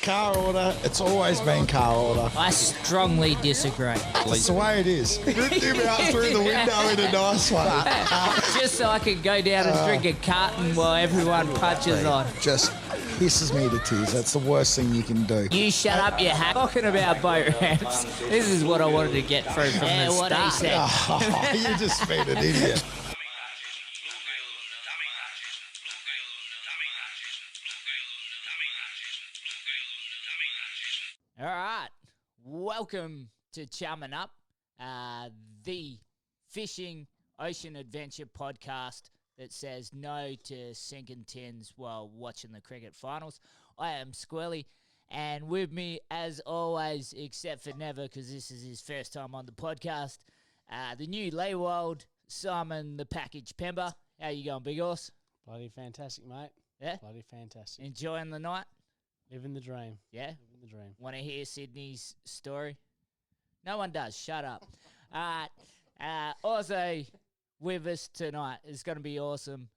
car order. It's always been car order. I strongly disagree. That's the way it is. Ripped him out through the window in a nice way. Just so I can go down and drink a carton while everyone punches on. Just pisses me to tears. That's the worst thing you can do. You shut up, you hack. Talking about boat ramps, this is what I wanted to get through from the start. What he said. Oh, you just been an idiot. All right, welcome to Chumming Up, the fishing ocean adventure podcast that says no to sinking tins while watching the cricket finals. I am Squirly, and with me, as always, except for never, because this is his first time on the podcast, the new Leywold, Simon the Package Pember. How you going, big horse? Bloody fantastic, mate. Yeah? Bloody fantastic. Enjoying the night? Living the dream. Yeah? Living the dream. Want to hear Sydney's story? No one does. Shut up. Also with us tonight is going to be awesome.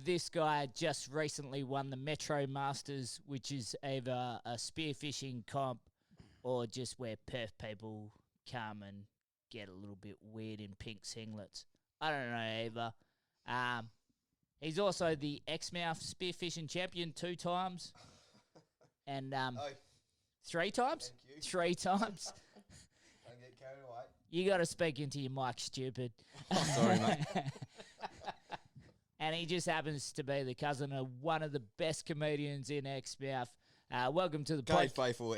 This guy just recently won the Metro Masters, which is either a spearfishing comp or just where Perth people come and get a little bit weird in pink singlets. I don't know either. He's also the Exmouth spearfishing champion 2 times. And 3 times? Thank you. 3 times. Don't get carried away. You got to speak into your mic, stupid. Sorry, mate. And he just happens to be the cousin of one of the best comedians in Exmouth. Welcome to the podcast. Faithfull.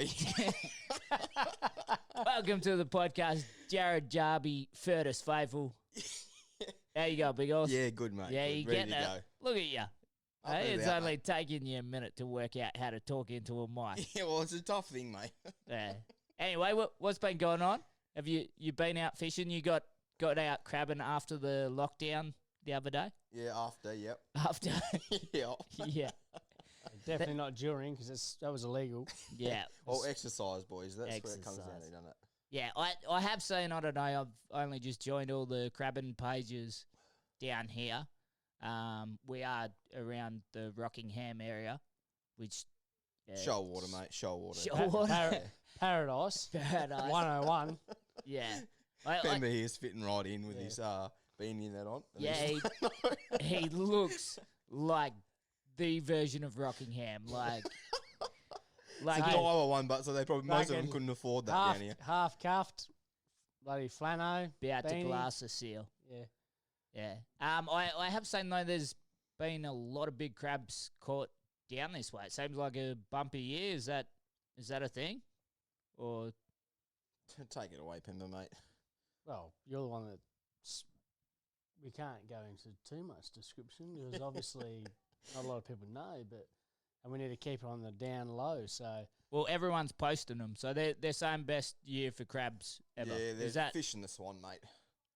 Welcome to the podcast, Jarrad, Jarby, Faithfull. How you go, big horse? Yeah, good, mate. Yeah, good. you Ready getting to it? go. Look at you. I'll Hey, do it's that, only mate. taking you a minute to work out how to talk into a mic. Yeah, well, it's a tough thing, mate. Yeah. Anyway, what's been going on? Have you been out fishing? You got out crabbing after the lockdown the other day? Yeah, after, yep. After? Yeah. Yeah. Definitely not during, because that was illegal. Yeah. Well, exercise, boys. That's where it comes down Exercise. to, doesn't it? Yeah, I have seen, I don't know, I've only just joined all the crabbing pages down here. We are around the Rockingham area, which... Shoalwater, mate. Shoalwater. Shoalwater. Paradise. Paradise. 101. Yeah. Pember here's fitting right in with his beanie and that on. And Yeah, his- he looks like the version of Rockingham. Like It's a dollar one, but so they probably most of them Fucking couldn't afford that down here. half cuffed, bloody flano. about to beanie. glass a seal. Yeah. Yeah. I have seen though there's been a lot of big crabs caught down this way. It seems like a bumpy year. Is that a thing? Or Take it away, Pember, mate. Well, you're the one that we can't go into too much description because obviously not a lot of people know, and we need to keep it on the down low. So well, everyone's posting them, so they're saying best year for crabs ever. Yeah, Is they're that fishing the swan, mate.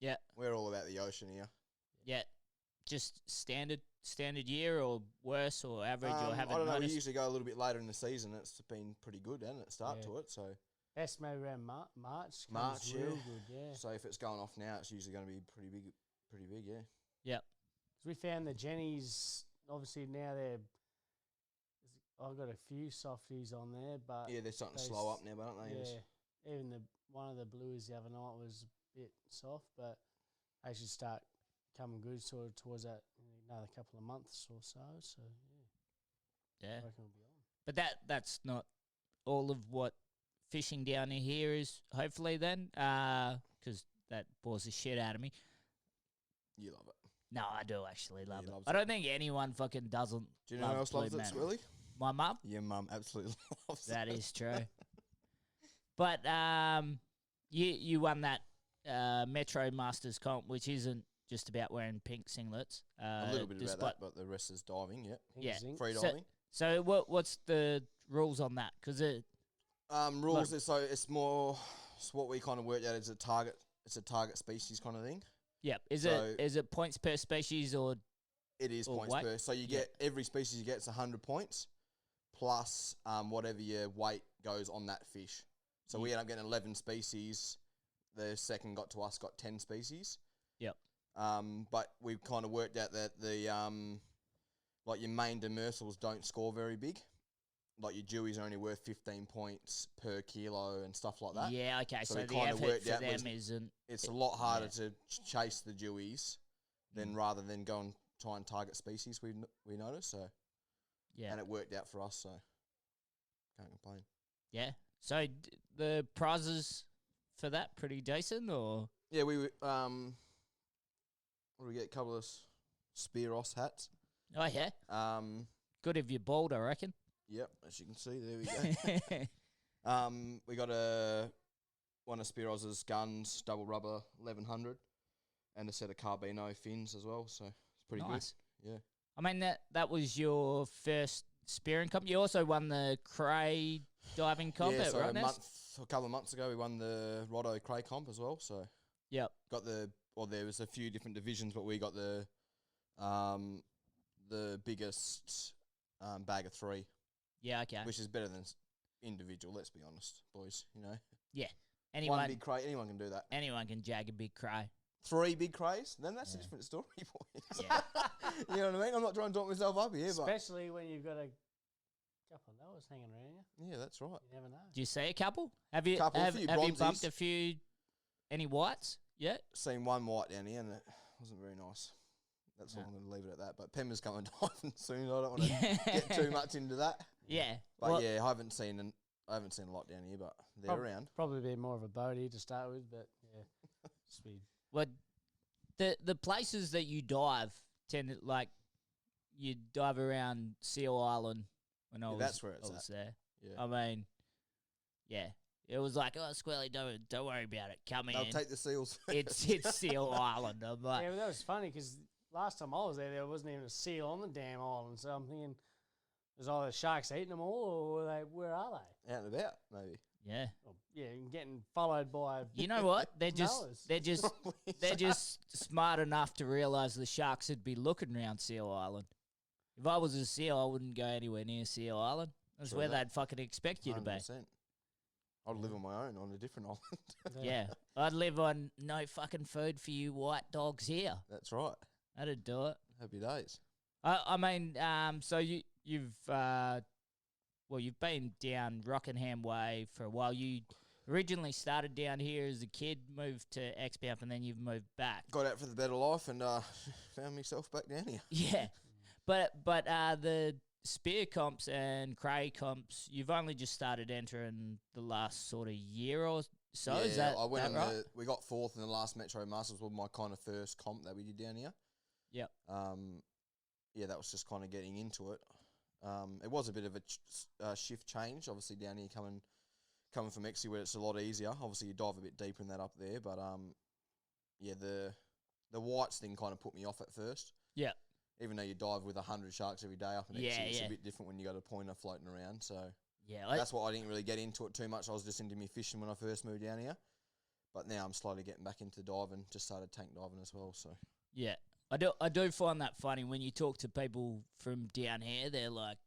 yeah? We're all about the ocean here. Yeah, just standard year or worse or average or I haven't don't know. We noticed? usually go a little bit later in the season. It's been pretty good, hasn't it? Start Yeah. to it. So best maybe around March. comes March, real yeah. good, yeah. So if it's going off now, it's usually going to be pretty big, yeah. Yeah. 'Cause we found the Jennies, obviously now I've got a few softies on there, but Yeah, they're starting to they slow s- up now, but aren't they? yeah, even one of the blues the other night was a bit soft, but they should start coming good sort of towards that in another couple of months or so. So Yeah. I reckon we'll be on. But that's not all of what fishing down here is, hopefully, then, because that bores the shit out of me. You love it. No, I do actually love He it. loves I don't think anyone fucking doesn't. Do you know love who else loves blue it, man. Squirly? My mum. Your mum absolutely loves That it. is true. But you won that Metro Masters comp, which isn't just about wearing pink singlets. A little bit about despite- that, but the rest is diving, yeah. Pink Yeah. zinc. Free So- diving. So what's the rules on that? Because Rules is so it's more what we kind of worked out is a target. It's a target species kind of thing. yeah, is So- it points per species or It is Or points weight? per. So you Yeah. get every species you get is 100 points, plus whatever your weight goes on that fish. So we end up getting 11 species. The second got to us got 10 species. Yep. But we've kind of worked out that the like your main demersals don't score very big. like your dewies are only worth 15 points per kilo and stuff like that. Yeah, okay. So So, we the kinda effort worked for out them isn't. It's a lot harder to chase the dewies than rather than go and try and target species. We noticed Yeah. and it worked out for us. So can't complain. Yeah. So the prizes for that pretty decent, or Yeah, we what do we get? A couple of Spearos hats. oh yeah, good if you're bald, I reckon. Yep, as you can see, there we go. We got one of Spearos's guns, double rubber, 1100, and a set of Carbino fins as well. So it's pretty Nice. good. Yeah. I mean that was your first spearing comp. You also won the Cray diving comp, Yeah, so right? Ness? a couple of months ago, we won the Rotto Cray comp as well. So Yep. got there was a few different divisions, but we got the biggest bag of 3, Yeah. Okay. which is better than individual. Let's be honest, boys. You know, Yeah. one Anyone big crate, anyone can do that. anyone can jag a big Cray. 3 big crays, then that's a Yeah. different story, boys. Yeah. You know what I mean? I'm not trying to talk myself up here, but Especially when you've got a couple of those hanging around you. yeah, that's right. You never know. Do you see a couple? Have you Couple, a have, few have you bumped bronzies. a few? Any whites yet? Seen one white down here, and it wasn't very nice. That's all No. I'm going to leave it at that. But Pember's coming diving soon. I don't want to get too much into that. Yeah. But Well, yeah, I haven't seen a lot down here, but they're around. Probably be more of a boatie to start with, but yeah, just be Well, the places that you dive tend to, like, you dive around Seal Island when I Yeah, was that's where it's I was at. there. Yeah. I mean, yeah, it was like, oh, Squirly, don't worry about it. Come in. They'll take the seals. It's Seal Island. I'm like, yeah. But that was funny because last time I was there wasn't even a seal on the damn island. So I'm thinking, was either sharks eating them all, or where are they? Out and about, maybe. yeah. Or, yeah, and getting followed by. You know what? They're just Noahs. they're just Probably. they're just smart enough to realise the sharks would be looking around Seal Island. If I was a seal, I wouldn't go anywhere near Seal Island. That's True where that. they'd fucking expect you to be. 100%. I'd live on my own on a different island. Yeah, I'd live on no fucking food for you white dogs here. That's right. That'd do it. Happy days. I mean, so you've been down Rockingham Way for a while. You originally started down here as a kid, moved to Exmouth, and then you've moved back. Got out for the better life and found myself back down here. Yeah, but the spear comps and cray comps, you've only just started entering the last sort of year or so. Is that I went that on right? we got 4th in the last Metro Masters, was my kind of first comp that we did down here. Yep. Yeah, that was just kind of getting into it. It was a bit of a shift change, obviously down here coming from Exie where it's a lot easier. Obviously you dive a bit deeper in that up there, but yeah, the whites thing kind of put me off at first. Yeah. Even though you dive with 100 sharks every day up in Exie, Yeah, it's yeah. a bit different when you got a pointer floating around. So Yeah, that's why I didn't really get into it too much. I was just into me fishing when I first moved down here. But now I'm slowly getting back into diving. Just started tank diving as well. So yeah. I do find that funny when you talk to people from down here. They're like,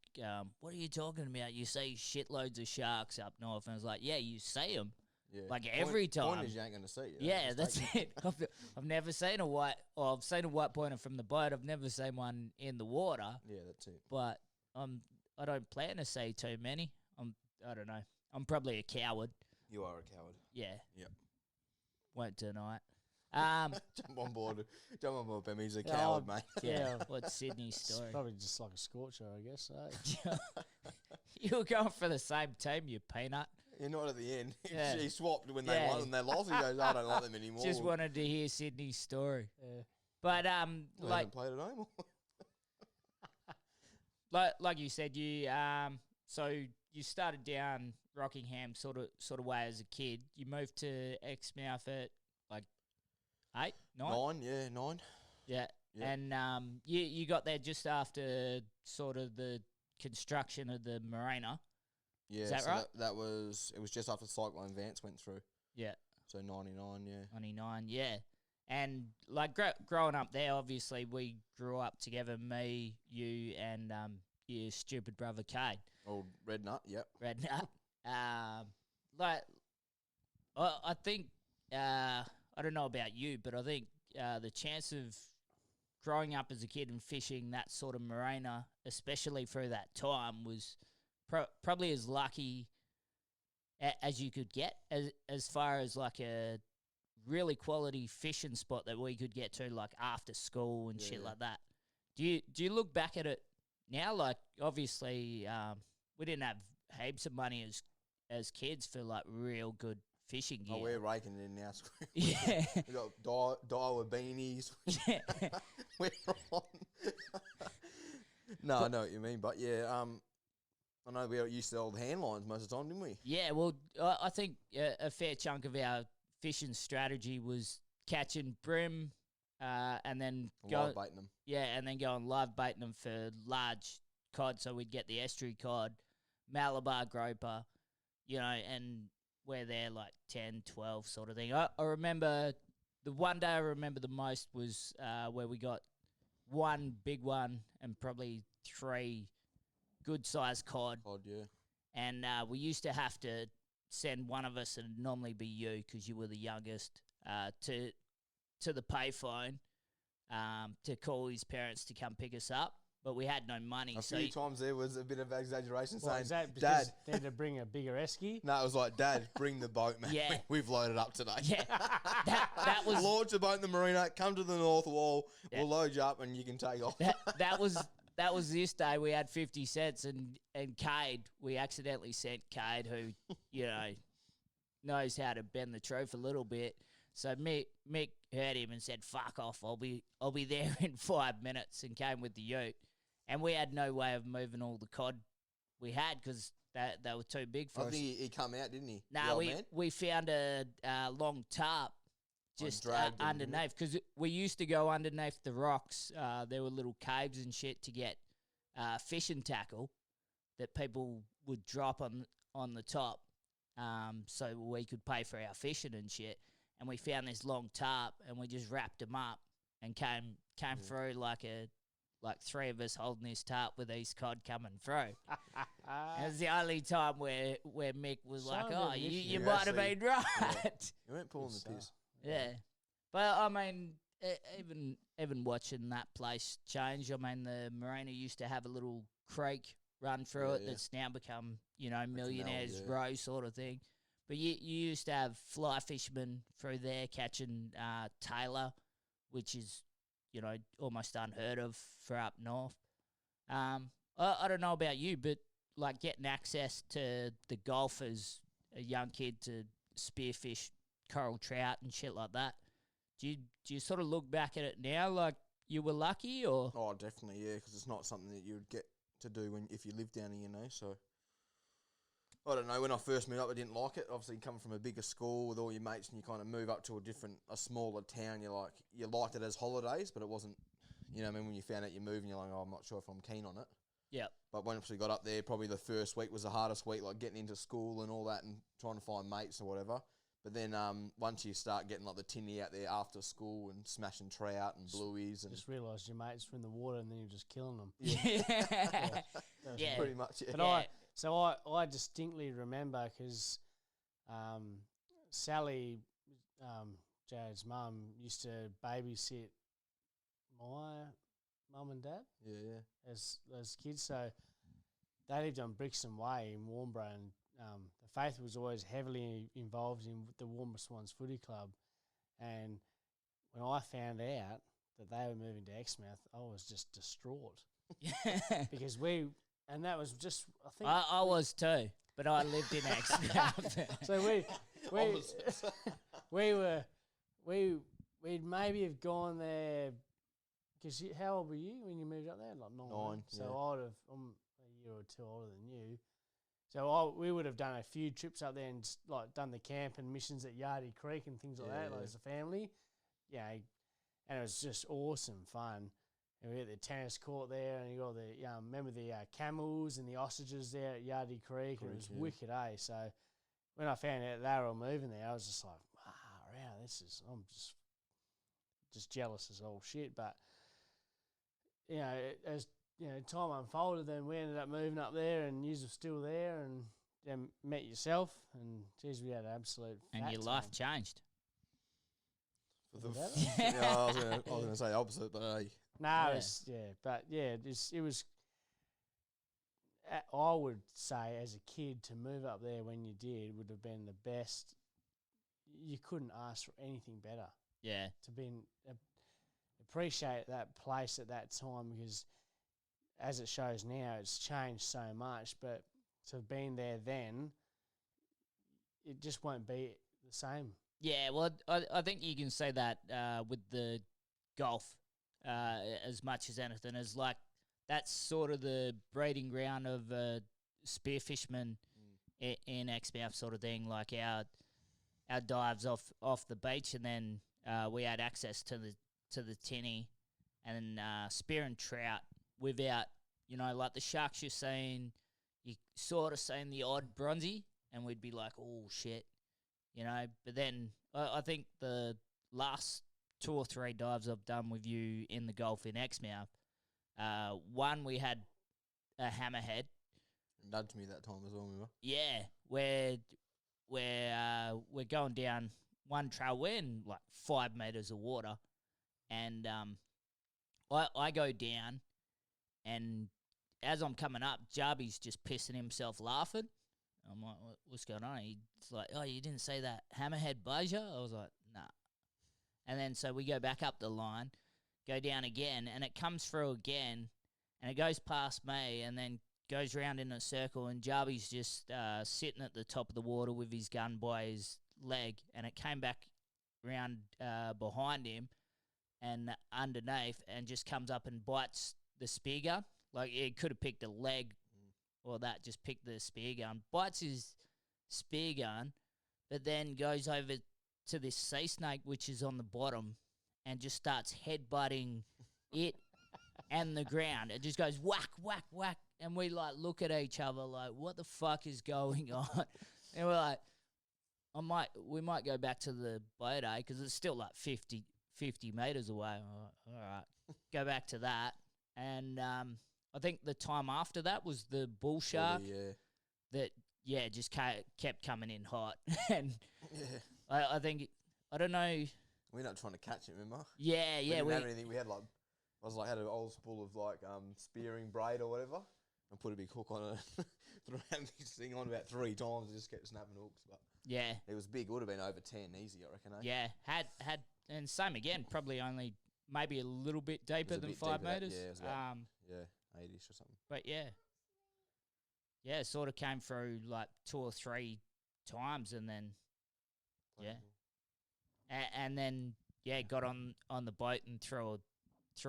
"What are you talking about? You see shitloads of sharks up north." And I was like, "Yeah, you see them yeah, like every time." Point is you ain't going to see it. Yeah, that's it. I've never seen a white. Or I've seen a white pointer from the boat. I've never seen one in the water. Yeah, that's it. But I don't plan to see too many. I don't know. I'm probably a coward. You are a coward. Yeah. Yep. Won't tonight. Jump on board, Ben. He's a coward, mate. Yeah. What's Sydney's It's story? probably just like a scorcher, I guess. Eh? You were going for the same team, you peanut. You're not at the end. Yeah. He swapped when they Yeah. won and they lost. He goes, I don't like them anymore. Just wanted to hear Sydney's story. Yeah. But I like haven't played it anymore. like you said, you so you started down Rockingham sort of way as a kid. You moved to Exmouth at like 8, 9? 9. Yeah. Yeah. And you got there just after sort of the construction of the marina. Yeah, that so right? That was just after Cyclone Vance went through. Yeah. So 99, yeah. 99, yeah. And like growing up there, obviously we grew up together, me, you, and your stupid brother Kane. Old Red Nut, yep. Red Nut. Like, I think, I don't know about you, but I think the chance of growing up as a kid and fishing that sort of marina, especially through that time, was probably as lucky as you could get as far as like a really quality fishing spot that we could get to like after school and shit like that. Do you look back at it now? Like obviously we didn't have heaps of money as kids for like real good fishing gear. Oh, we're raking it in now. Yeah. We got Daiwa beanies. Yeah. We're on. No, I know what you mean, but yeah, I know we used to hold hand lines most of the time, didn't we? Yeah, well, I think a fair chunk of our fishing strategy was catching brim, and then Live baiting them. Yeah, and then going live baiting them for large cod. So we'd get the estuary cod, Malabar groper, and we're there like 10, 12 sort of thing. I remember the one day I remember the most was where we got one big one and probably 3 good-sized cod. Yeah. And we used to have to send one of us, and it'd normally be you because you were the youngest, to the payphone to call his parents to come pick us up. But we had no money. A few times there was a bit of exaggeration Well, saying, is that Dad. because they had to bring a bigger esky? No, it was like, Dad, bring the boat, man. Yeah. We've loaded up today. Yeah, that was Launch the boat in the marina, come to the north wall, we'll load you up and you can take off. that was this day. We had 50 cents, and Cade, we accidentally sent Cade, who knows how to bend the truth a little bit. So Mick heard him and said, "Fuck off! I'll be there in 5 minutes," and came with the ute. And we had no way of moving all the cod we had because they were too big for I us. think he come out, didn't he? Nah, we found a long tarp just dragged him, underneath because we used to go underneath the rocks. There were little caves and shit to get fishing tackle that people would drop on the top, so we could pay for our fishing and shit. And we found this long tarp and we just wrapped them up and came through like 3 of us holding this tarp with these cod coming through. It was the only time where Mick was like, "Oh, you might have been right." Yeah. You weren't pulling the piss. Yeah, but I mean, even watching that place change. I mean, the marina used to have a little creek run through it that's now become Millionaires Row sort of thing. But you used to have fly fishermen through there catching tailor, which is almost unheard of for up north. I don't know about you, but like getting access to the Gulf as a young kid to spearfish coral trout and shit like that. Do you sort of look back at it now like you were lucky or? Oh, definitely, yeah, because it's not something that you would get to do if you live down here, so. I don't know, when I first moved up, I didn't like it. Obviously, you come from a bigger school with all your mates and you kind of move up to a smaller town, you liked it as holidays, but it wasn't, when you found out you're moving, you're like, oh, I'm not sure if I'm keen on it. Yeah. But once we got up there, probably the first week was the hardest week, like getting into school and all that and trying to find mates or whatever. But then once you start getting like the tinny out there after school and smashing trout and blueies and... Just realised your mates were in the water and then you're just killing them. Yeah. Pretty much, yeah. But I distinctly remember because Sally, Jarrad's mum, used to babysit my mum and dad as kids. So they lived on Brixton Way in Warnbro, and the Faithfull was always heavily involved in the Warnbro Swans Footy Club. And when I found out that they were moving to Exmouth, I was just distraught because and that was just, I think... I was too, but I lived in Exmouth. So we'd maybe have gone there, because how old were you when you moved up there? Like 9. So I'm a year or 2 older than you. So we would have done a few trips up there and like done the camp and missions at Jardy Creek and things like that, like as a family. Yeah, and it was just awesome fun. And we had the tennis court there, and you got the remember the camels and the ostriches there at Jardy Creek, and it was wicked, eh? So when I found out they were all moving there, I was just like, wow, I'm just jealous as all shit. But as time unfolded, then we ended up moving up there, and you were still there, and then met yourself, and geez, we had an absolute. And your life changed. I was going to say the opposite, but hey. No, it was I would say as a kid to move up there when you did would have been the best. You couldn't ask for anything better. Yeah. To be appreciate that place at that time, because as it shows now, it's changed so much. But to have been there then, it just won't be the same. Yeah, well, I think you can say that with the golf as much as anything. As like that's sort of the breeding ground of spearfishermen in Exmouth sort of thing. Like our dives off the beach, and then we had access to the tinny and spearing trout without, like the sharks you're seeing, you sort of seeing the odd bronzy, and we'd be like, oh shit. But then I think the last 2 or 3 dives I've done with you in the Gulf in Exmouth, one we had a hammerhead. Nudged me that time as well, remember? Yeah, we're going down one trail. We're in like 5 meters of water, and I go down, and as I'm coming up, Jarby's just pissing himself laughing. I'm like, what's going on? He's like, oh, you didn't say that hammerhead buzzer? I was like, nah. And then so we go back up the line, go down again, and it comes through again, and it goes past me, and then goes round in a circle, and Jarby's just sitting at the top of the water with his gun by his leg, and it came back round behind him and underneath, and just comes up and bites the spear gun. Like, it could have picked a leg or that, just picked the spear gun, bites his spear gun, but then goes over to this sea snake, which is on the bottom, and just starts headbutting it and the ground. It just goes whack, whack, whack. And we like look at each other like, what the fuck is going on? And we're like, we might go back to the boat, because it's still like 50 meters away. All right, go back to that. And I think the time after that was the bull shark that just kept coming in hot. And I think, I don't know. We're not trying to catch it, remember? Yeah, We didn't have anything. We had had an old spool of like spearing braid or whatever, and put a big hook on it. Threw this thing on about 3 times, and just kept snapping hooks. But yeah, it was big. Would have been over 10 easy, I reckon. Yeah, had and same again. Probably only maybe a little bit deeper than 5 meters. Yeah, it was about 80ish or something. But it sort of came through like 2 or 3 times, and then and then got on the boat and threw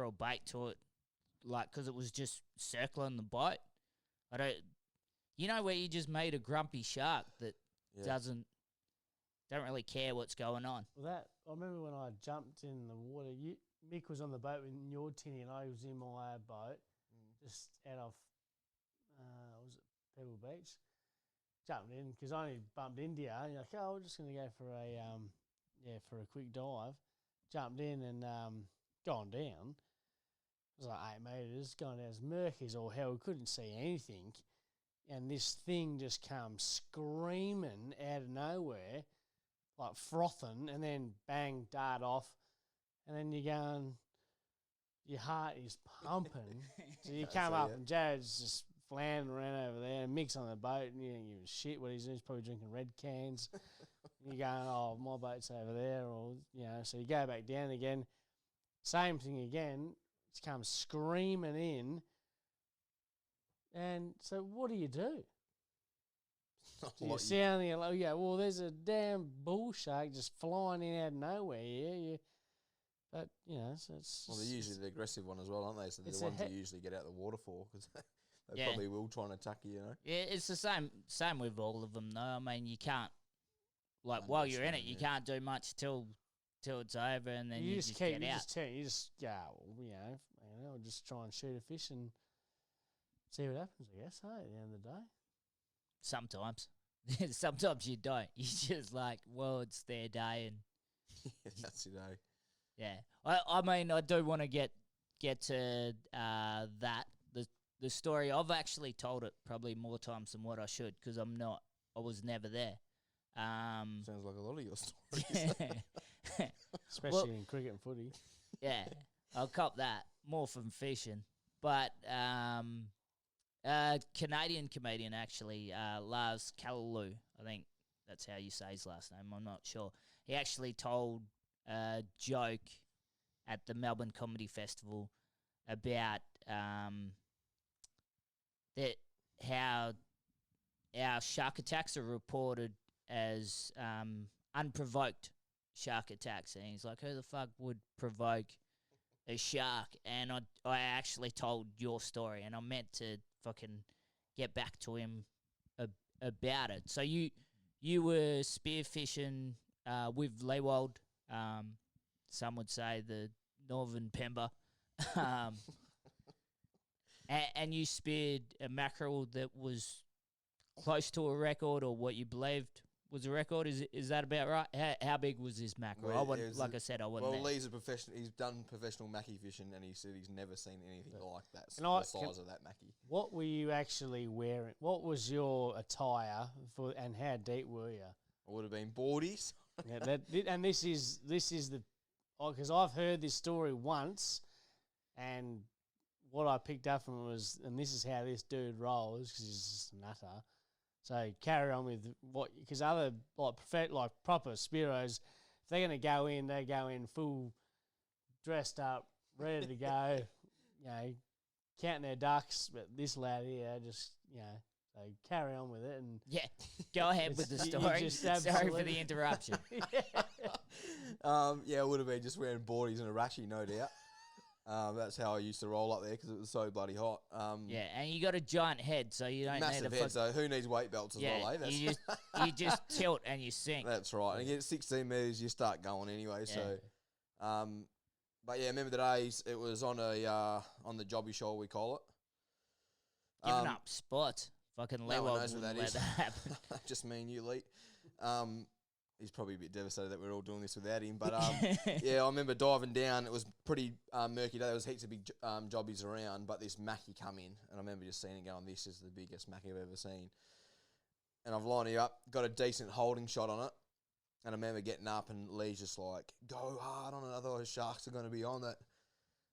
a bait to it, like, because it was just circling the boat. Where you just made a grumpy shark that don't really care what's going on. Well, I remember when I jumped in the water. Mick was on the boat with your tinny, and I was in my boat, just out of was it Pebble Beach? Jumped in because I only bumped into you. And you're like, oh, we're just going to go for a quick dive. Jumped in and gone down. It was like 8 meters, going down as murky as all hell. We couldn't see anything. And this thing just comes screaming out of nowhere, like frothing, and then bang, dart off. And then you're going, your heart is pumping. So you come up and Jarrad's just floundering around over there, and Mick's on the boat, and you don't give a shit what he's doing. He's probably drinking red cans. You're going, oh, my boat's over there, or, so you go back down again. Same thing again. It comes screaming in. And so what do? So you're sounding like, well, there's a damn bull shark just flying in out of nowhere here. But, so it's... Well, they're usually the aggressive one as well, aren't they? So they're the ones you usually get out the water for, because they probably will try and attack you, Yeah, it's the same with all of them, though. I mean, you can't, like, while you're in it, you can't do much till it's over, and then you just get out. You just go, I'll just try and shoot a fish and see what happens, I guess, at the end of the day. Sometimes. Sometimes you don't. You're just like, well, it's their day, and that's your day. Yeah. I mean, I do want to get to that. The story, I've actually told it probably more times than what I should, because I was never there. Sounds like a lot of your stories. Especially in cricket and footy. Yeah, I'll cop that more from fishing. But Canadian comedian, actually, Lars Kalaloo. I think that's how you say his last name. I'm not sure. He actually told a joke at the Melbourne Comedy Festival about that how our shark attacks are reported as unprovoked shark attacks. And he's like, who the fuck would provoke a shark? And I actually told your story, and I meant to fucking get back to him about it. So you were spearfishing with Leewald, some would say the Northern Pember, and you speared a mackerel that was close to a record, or what you believed was a record. Is that about right? How big was this mackerel? Well, I wasn't, like I said, I wasn't. Well, there. Lee's a professional. He's done professional mackie fishing, and he said he's never seen anything like that. Can I- The size of that mackie. What were you actually wearing? What was your attire for, and how deep were you? It would have been boardies. Yeah, and this is the, because I've heard this story once, and what I picked up from it was, and this is how this dude rolls, because he's just a nutter. So carry on with what, because other like proper spearos, if they're gonna go in, they go in full dressed up, ready to go, you know, counting their ducks. But this lad here just, you know, so carry on with it. And Yeah, go ahead with the you story. just Sorry for absolutely- the interruption. Yeah, it would have been just wearing boardies and a rashi, no doubt. That's how I used to roll up there because it was so bloody hot. Yeah, and you got a giant head, so you don't Massive need a head, so who needs weight belts as yeah, well, eh? you just tilt and you sink. That's right. And again, 16 metres, you start going anyway. Yeah. So, but yeah, remember the days it was on the Jarby shoal, we call it. Giving up spots. Fucking No Leewald one knows what wouldn't that let is. that happen. Just me and you, Lee. He's probably a bit devastated that we're all doing this without him. But yeah, I remember diving down. It was pretty murky day. There was heaps of big jobbies around, but this mackie come in, and I remember just seeing it going, this is the biggest mackie I've ever seen. And I've lined it up, got a decent holding shot on it, and I remember getting up, and Lee's just like, go hard on it, otherwise sharks are going to be on it.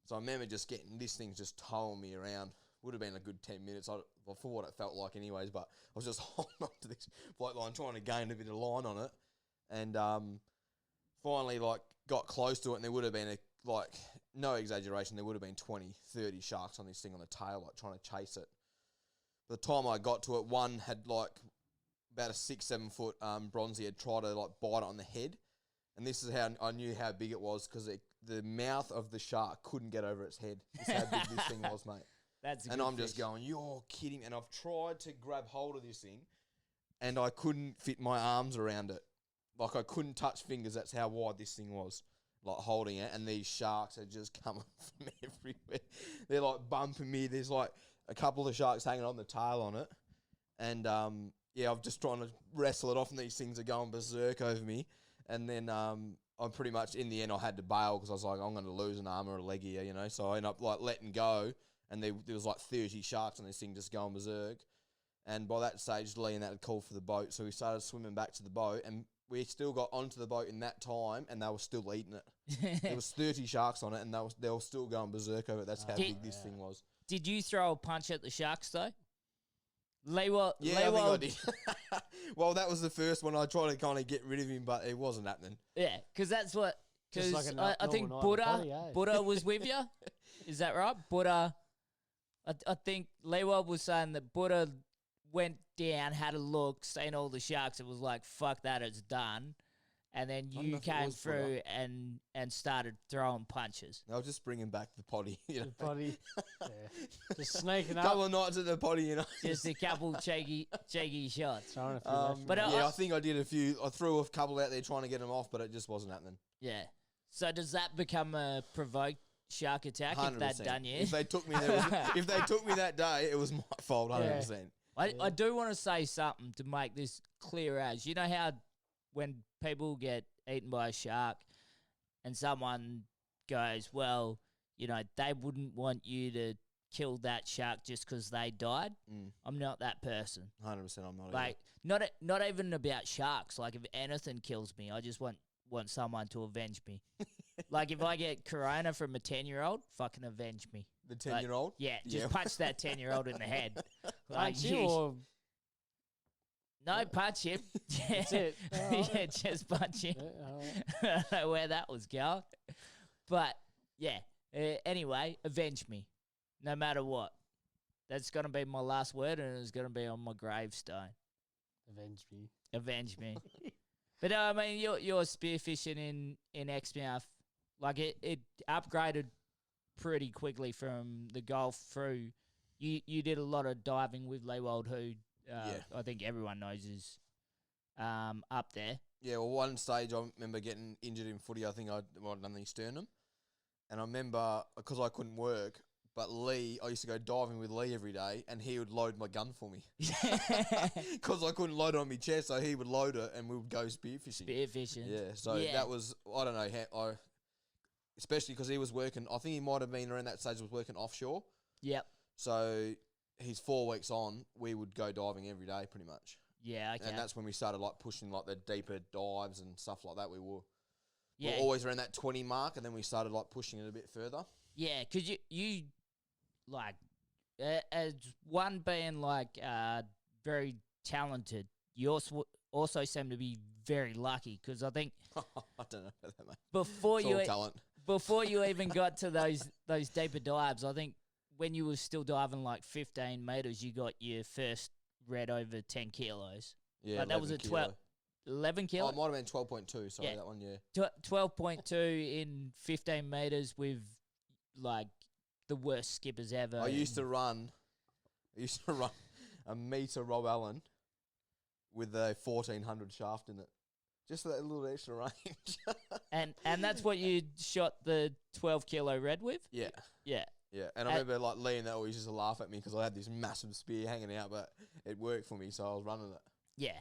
So I remember just getting, this thing's just towing me around. Would have been a good 10 minutes for what it felt like anyways, but I was just holding on to this float line, trying to gain a bit of line on it. And finally, like, got close to it, and there would have been, no exaggeration, there would have been 20, 30 sharks on this thing on the tail, like, trying to chase it. By the time I got to it, one had, like, about a 6-7 foot bronzy had tried to, like, bite it on the head. And this is how I knew how big it was, because the mouth of the shark couldn't get over its head. That's how big this thing was, mate. That's a And good I'm just fish. going, you're kidding. And I've tried to grab hold of this thing, and I couldn't fit my arms around it. Like, I couldn't touch fingers. That's how wide this thing was, like, holding it. And these sharks are just coming from everywhere. They're, like, bumping me. There's, like, a couple of sharks hanging on the tail on it. And, yeah, I'm just trying to wrestle it off, and these things are going berserk over me. And then I'm pretty much, in the end, I had to bail because I was like, I'm going to lose an arm or a leg here, you know. So I ended up, like, letting go. And there was, like, 30 sharks on this thing just going berserk. And by that stage, Lee and that had called for the boat. So we started swimming back to the boat, and we still got onto the boat in that time, and they were still eating it. There was 30 sharks on it, and they were still going berserk over it. That's how big this thing was. Did you throw a punch at the sharks, though? Leewald, Yeah, I think I did. Well, that was the first one. I tried to kind of get rid of him, but it wasn't happening. Yeah, because that's what... Just Because like a I think normal night in the potty, eh? Buddha was with you. Is that right? Buddha... I think Leewald was saying that Buddha went down, had a look, seen all the sharks, and was like, fuck that, it's done. And then don't know you if it came was through and started throwing punches. I was just bringing back the potty, you know. The potty, yeah. Just sneaking up, Couple of nights at the potty, you know. Just a couple cheeky shots. throwing a few left. But Yeah, I think I did a few. I threw a couple out there trying to get them off, but it just wasn't happening. Yeah. So does that become a provoked shark attack if 100%. that done you? If they took me, if they took me that day, it was my fault. 100%. I do want to say something to make this clear as. You know how when people get eaten by a shark and someone goes, well, you know, they wouldn't want you to kill that shark just because they died. I'm not that person. 100%, I'm not. Like, not even about sharks. Like, if anything kills me, I just want someone to avenge me. Like, if I get corona from a 10-year-old, fucking avenge me. The 10-year-old? Yeah, just punch that 10-year-old in the head. Punch him or No, punch him. that's it? Yeah, just punch him. I don't know where that was going. But, yeah. Anyway, avenge me. No matter what. That's going to be my last word, and it's going to be on my gravestone. Avenge me. Avenge me. But, I mean, you're spearfishing in Exmouth. Like, it upgraded pretty quickly from the Gulf through. You did a lot of diving with Leewald, who I think everyone knows is up there. Yeah, well, one stage I remember getting injured in footy. I think I'd done the sternum. And I remember, because I couldn't work, but Lee, I used to go diving with Lee every day, and he would load my gun for me. Because I couldn't load it on my chest, so he would load it, and we would go spearfishing. Spearfishing. Yeah, so that was, I don't know, especially because he was working, I think he might have been around that stage, was working offshore. Yep. So he's 4 weeks on, we would go diving every day pretty much. Yeah, okay. And that's when we started like pushing like the deeper dives and stuff like that. We were Yeah. always around that 20 mark, and then we started like pushing it a bit further. Yeah, because you like, as one being like very talented, you also seem to be very lucky, because I think I don't know about that, mate. before It's you all talent. before you even got to those deeper dives, I think when you were still diving like 15 meters, you got your first red over 10 kilos. Yeah, Like that was a 11 Oh, kilo. it might have been 12.2. Sorry, Yeah. that one. Yeah. 12.2 in 15 meters with like the worst skippers ever. I used to run a meter Rob Allen with a 1400 shaft in it, just for that little extra range. and that's what you shot the 12 kilo red with. Yeah. Yeah. Yeah, and I remember like Lee and that always used to laugh at me because I had this massive spear hanging out, but it worked for me, so I was running it. Yeah.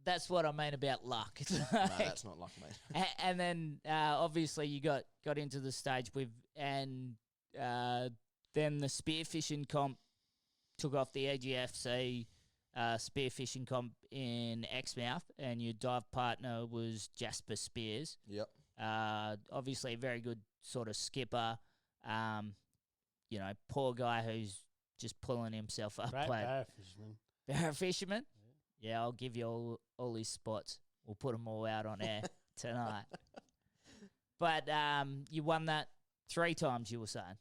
That's what I mean about luck. It's No, like, that's not luck, mate. and then obviously you got into the stage with, and then the spearfishing comp took off, the EEGFC spearfishing comp in Exmouth, and your dive partner was Jasper Spears. Yep. Obviously a very good sort of skipper. You know, poor guy who's just pulling himself up. Great barra fisherman. Barra fisherman? Yeah, I'll give you all his spots. We'll put them all out on air tonight. But you won that 3 times, you were saying?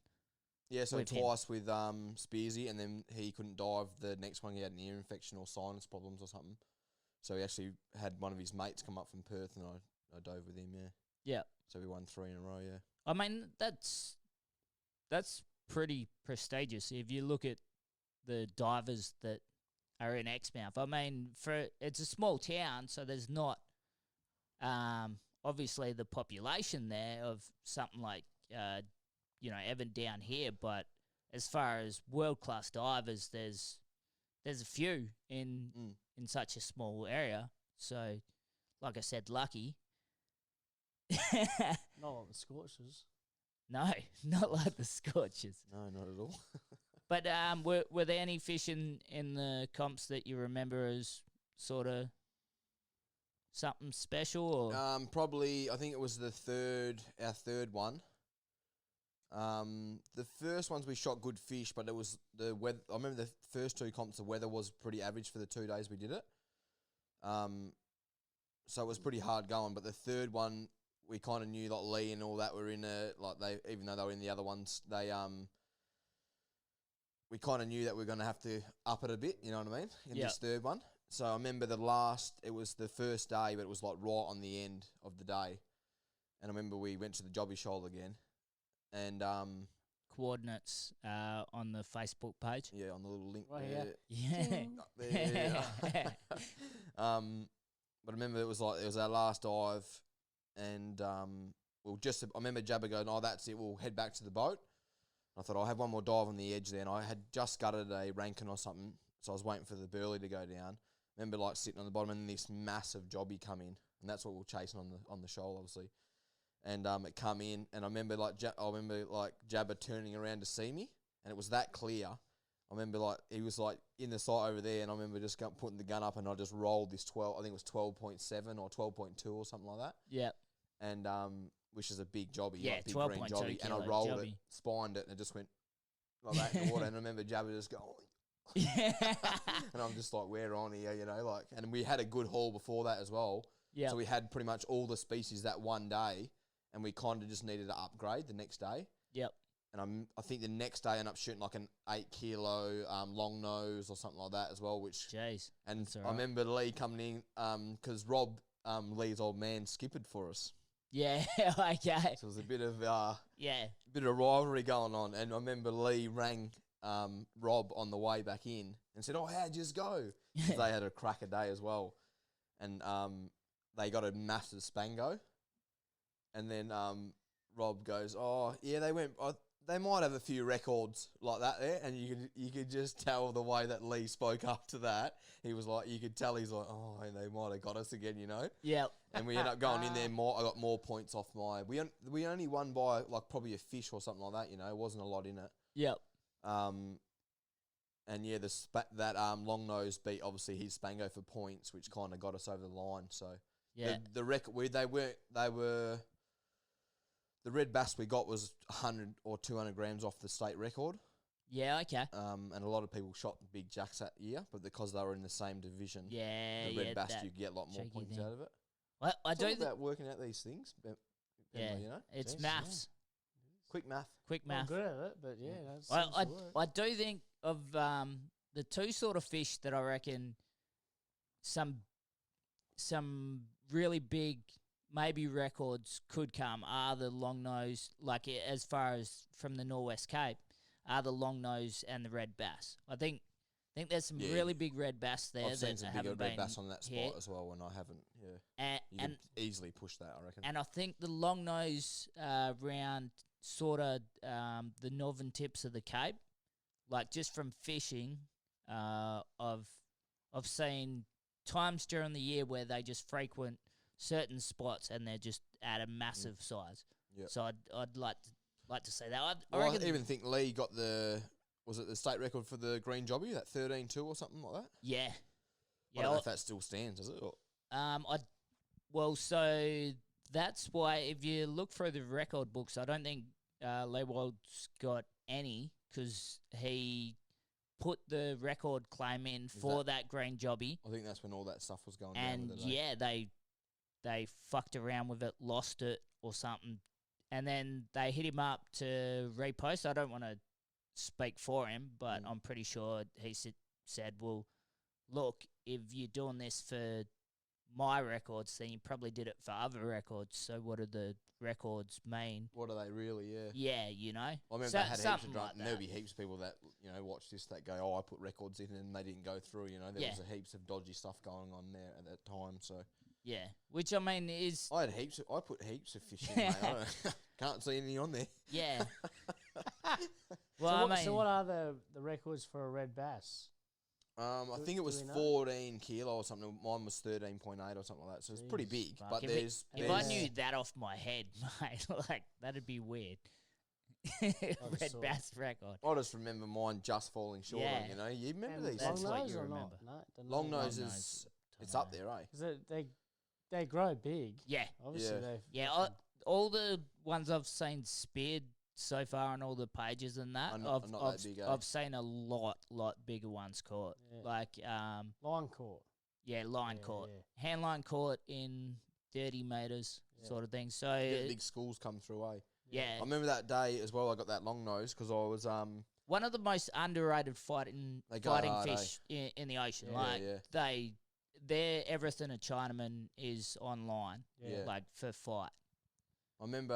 Yeah, so with him. twice with Spearsy, and then he couldn't dive the next one. He had an ear infection or sinus problems or something. So he actually had one of his mates come up from Perth, and I dove with him, yeah. Yeah. So we won 3 in a row, yeah. I mean, that's pretty prestigious if you look at the divers that are in Exmouth. I mean, it's a small town, so there's not obviously the population there of something like Evan down here, but as far as world-class divers, there's a few in such a small area. So, like I said, lucky. Not like the Scorchers. No, not like the Scorchers. No, not at all. But were there any fish in the comps that you remember as sort of something special? Or? Probably, I think it was our third one. The first ones we shot good fish, but it was the weather. I remember the first 2 comps, the weather was pretty average for the 2 days we did it. So it was pretty hard going, but the third one, we kind of knew like Lee and all that were in even though they were in the other ones, we kind of knew that we were going to have to up it a bit, you know what I mean, in this third one. So I remember it was the first day, but it was like right on the end of the day. And I remember we went to the Jarby Shoal again. And Coordinates on the Facebook page. Yeah, on the little link Right there. Yeah. Up there. But I remember it was our last dive, and I remember Jabba going, "Oh, that's it. We'll head back to the boat." I thought I'll have one more dive on the edge there, and I had just gutted a Rankin or something, so I was waiting for the burley to go down. I remember like sitting on the bottom, and this massive jobby come in, and that's what we were chasing on the shoal, obviously. And it come in, and I remember Jabba turning around to see me, and it was that clear. I remember he was in the sight over there, and I remember just putting the gun up, and I just rolled this 12. I think it was 12.7 or 12.2 or something like that. Yeah. And which is a big jobby, Yeah, big green 12.2 jobby, and I kilo rolled jobby. it, spined it, and it just went like that in the water. And I remember Jarby just going, Yeah. and I'm just like, we're on here, you know, like, and we had a good haul before that as well. Yeah. So we had pretty much all the species that one day, and we kind of just needed to upgrade the next day. Yep. And I think the next day I ended up shooting like an 8 kilo long nose or something like that as well, which. Jeez. And that's all I right. remember Lee coming in, because Rob, Lee's old man, skippered for us. Yeah. Okay. So it was a bit of Yeah. rivalry going on. And I remember Lee rang Rob on the way back in and said, "Oh, how'd you go?" 'Cause they had a cracker day as well. And they got a massive spango. And then Rob goes, "Oh, yeah, they went... they might have a few records like that there," and you could just tell the way that Lee spoke after that. He was like, you could tell he's like, "Oh, and they might have got us again," you know. Yep. And we ended up going in there more. I got more points off my. We only won by like probably a fish or something like that. You know, it wasn't a lot in it. Yep. And yeah, that long nose beat obviously his spango for points, which kind of got us over the line. So Yeah. the record they were. The red bass we got was 100 or 200 grams off the state record. Yeah. Okay. And a lot of people shot big jacks that year, but because they were in the same division, Yeah. the red bass, that you get a lot more tricky points thing. out of it. I It's do. all about working out these things. Yeah. You know, It's Jeez, maths. quick math. Quick Not math. good at it, but yeah, that I, seems I, to work. I do think of the two sort of fish that I reckon some really big maybe records could come are the long nose, like as far as from the Northwest Cape, are the long nose and the red bass. I think there's some Yeah. really big red bass there I've seen that some bigger haven't red been bass on that spot hit. as well when I haven't. Yeah, you And could easily push that, I reckon. and I think the long nose around sort of the northern tips of the Cape, like just from fishing, I've seen times during the year where they just frequent certain spots and they're just at a massive size. Yep. So I'd like to say that. I Well, I reckon even think Lee got was it the state record for the green jobby, that 13.2 or something like that? yeah. I Yeah, don't know if that still stands, does it? Or, so that's why if you look through the record books, I don't think Leewald's got any because he put the record claim in for that green jobby, I think that's when all that stuff was going down and with it. Eh? yeah, they fucked around with it, lost it or something, and then they hit him up to repost. I don't want to speak for him, but I'm pretty sure he said, "Well, look, if you're doing this for my records, then you probably did it for other records. So what do the records mean?" What are they really? Yeah. Yeah, you know. I remember So- they had heaps of something drunk. like And there'll that. be heaps of people that watch this that go, "Oh, I put records in and they didn't go through." You know, there Yeah. was heaps of dodgy stuff going on there at that time. So Yeah, which I mean is I put heaps of fish in. Mate. I don't, can't see any on there. yeah. So Well, what, I mean, so what are the records for a red bass? I Do- think it do was we know? 14 kilo or something. Mine was 13.8 or something like that. So it's pretty Jeez, big. fuck, But if there's if I there's- knew that off my head, mate, like that'd be weird. Red saw. bass record. I just remember mine just falling short. Yeah. You know, you remember And these that's long what nose you or remember. not? No, don't long know. Long noses. nose, It's dunno. up there, eh? 'Cause they grow big. Yeah, Obviously, Yeah. they've yeah. All the ones I've seen speared so far on all the pages and that, Are not that big, eh? I've seen a lot bigger ones caught. Yeah. Like line caught. line Yeah, caught, yeah. hand line caught in 30 meters Yeah. sort of thing. So You get big schools come through, eh? yeah, I remember that day as well. I got that long nose because I was one of the most underrated fighting They go hard, eh? fish in the ocean. Yeah. Like Yeah. they're everything a Chinaman is online, Yeah. like for fight. I remember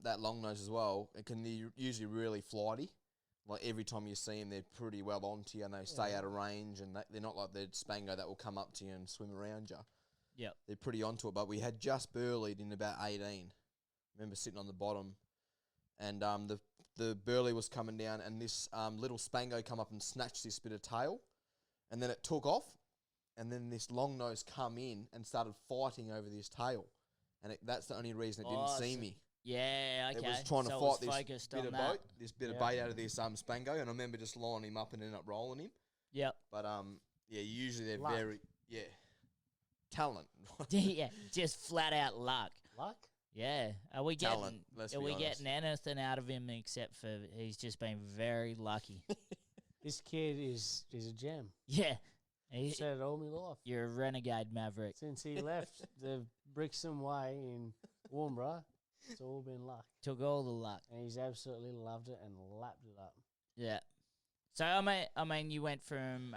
that long nose as well. It can be usually really flighty. Like every time you see them, they're pretty well onto you and they stay out of range and they're not like the Spango that will come up to you and swim around you. Yep. They're pretty onto it. But we had just burleyed in about 18. Remember sitting on the bottom and the burley was coming down and this little Spango come up and snatched this bit of tail and then it took off and then this long nose come in and started fighting over this tail. And that's the only reason it didn't Oh, see so- me. Yeah, okay. It was trying to So it fight was this focused bit on of that. bait out of this Spango, and I remember just lining him up and ended up rolling him. Yep. But usually they're Luck. talent. Yeah, just flat out luck. Luck? Yeah. Are we Talent, getting? let's Are be we honest. getting anything out of him except for he's just been very lucky? This kid is a gem. Yeah. He- Said it all my life. you're a renegade maverick. Since he left the Brixton Way in Warmborough, it's all been luck. Took all the luck. And he's absolutely loved it and lapped it up. Yeah. So I mean, you went from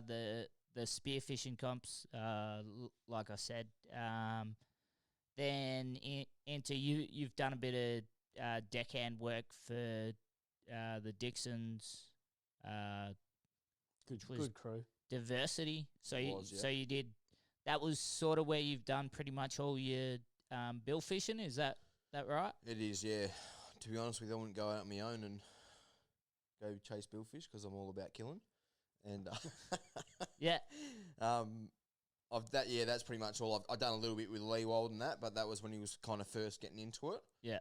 the spearfishing comps, like I said, then into you've done a bit of deckhand work for the Dixons, Good, was good crew. diversity. So Was, yeah. you did. That was sort of where you've done pretty much all your bill fishing. Is that right? It is, yeah. To be honest with you, I wouldn't go out on my own and go chase billfish because I'm all about killing. And Yeah. that's pretty much all. I've done a little bit with Leewald and that, but that was when he was kind of first getting into it. Yeah.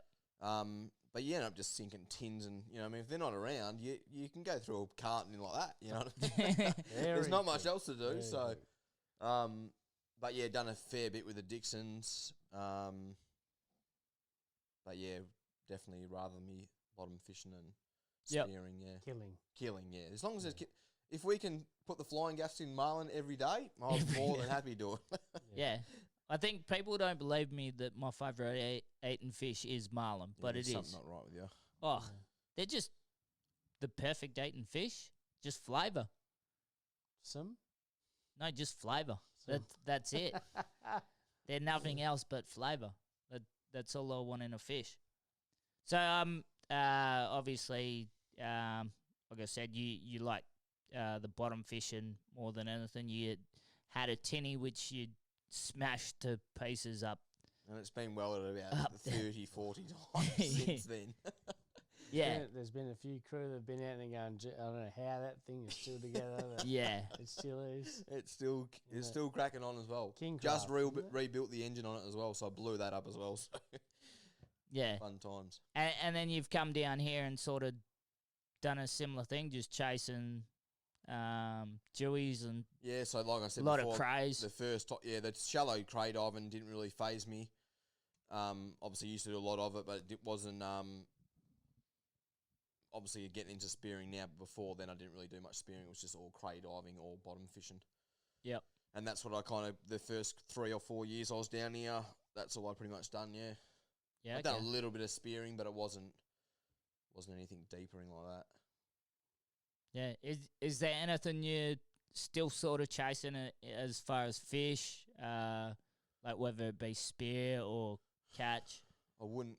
But you end up just sinking tins, and I mean, if they're not around, you can go through a carton like that. You know, what I mean? There's not much else to do. Very So, good. but yeah, done a fair bit with the Dixons. But yeah, definitely rather me bottom fishing and Yep. spearing. Yeah, Killing. Yeah, as long as if we can put the flying gaffs in marlin every day, I'm more than happy to do it. Yeah. I think people don't believe me that my favourite eating fish is marlin, but There's it something is. not right with you. Oh, they're just the perfect eating fish. Just flavour. Some? No, just flavour. Some. That's it. They're nothing else but flavour. That's all I want in a fish. So obviously, like I said, you like the bottom fishing more than anything. You had a tinny which you smashed to pieces up. And it's been well at Up about 30, 40 times since then. Yeah, There's been a few crew that have been out there going, I don't know how that thing is still together. but yeah, It still is. It's still cracking on as well. King Just craft, isn't it? rebuilt the engine on it as well, so I blew that up as well. So yeah. fun times. And then you've come down here and sort of done a similar thing, just chasing dewies and Yeah, so like I said a lot before, of crays. the the shallow cray diving didn't really phase me. Obviously used to do a lot of it, but it wasn't obviously getting into spearing now. But before then, I didn't really do much spearing. It was just all cray diving or bottom fishing. Yep. And that's what I kind of, the first 3 or 4 years I was down here, that's all I pretty much done, yeah. Yeah. I've done a little bit of spearing, but it wasn't anything deepering like that. Yeah. Is there anything you're still sort of chasing as far as fish, like whether it be spear or catch? I wouldn't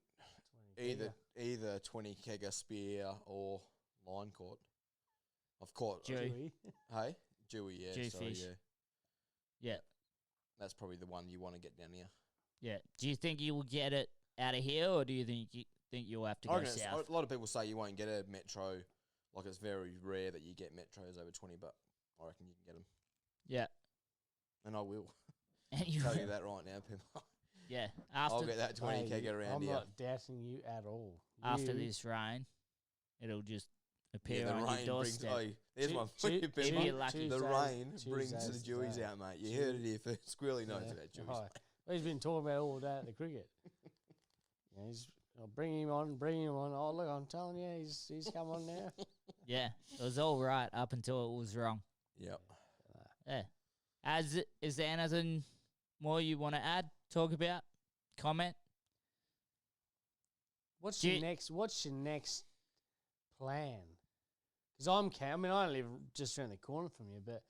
20 either 20 kegger spear or line caught. I've caught Dewy. hey Dewey, yeah, Dew sorry, fish. yeah. Yeah. That's probably the one you want to get down here. Yeah. Do you think you will get it out of here, or do you think you'll have to I go reckon south? a lot of people say you won't get a metro. Like, it's very rare that you get metros over 20, but I reckon you can get them. Yeah. And I will. And you Tell you that right now, Pim. Yeah. I'll After get that 20 Hey, kegger around I'm here. not doubting you at all. after You- this rain, it'll just appear Yeah, the on your rain brings. doorstep. Oh, there's Tu- one for tu- you, tu- If Pim. you're lucky. The Tuesdays- rain brings Tuesdays the Jewies today. out, mate. You heard it here first. Squirly knows Yeah. about Jewies. Right. Well, he's been talking about it all day at the cricket. Yeah, he's bring him on. Oh, look, I'm telling you, he's come on now. Yeah. It was all right up until it was wrong. Yep. Yeah. Is there anything more you want to add, talk about, comment? What's Do your you- next plan? Because I mean, I live just around the corner from you, but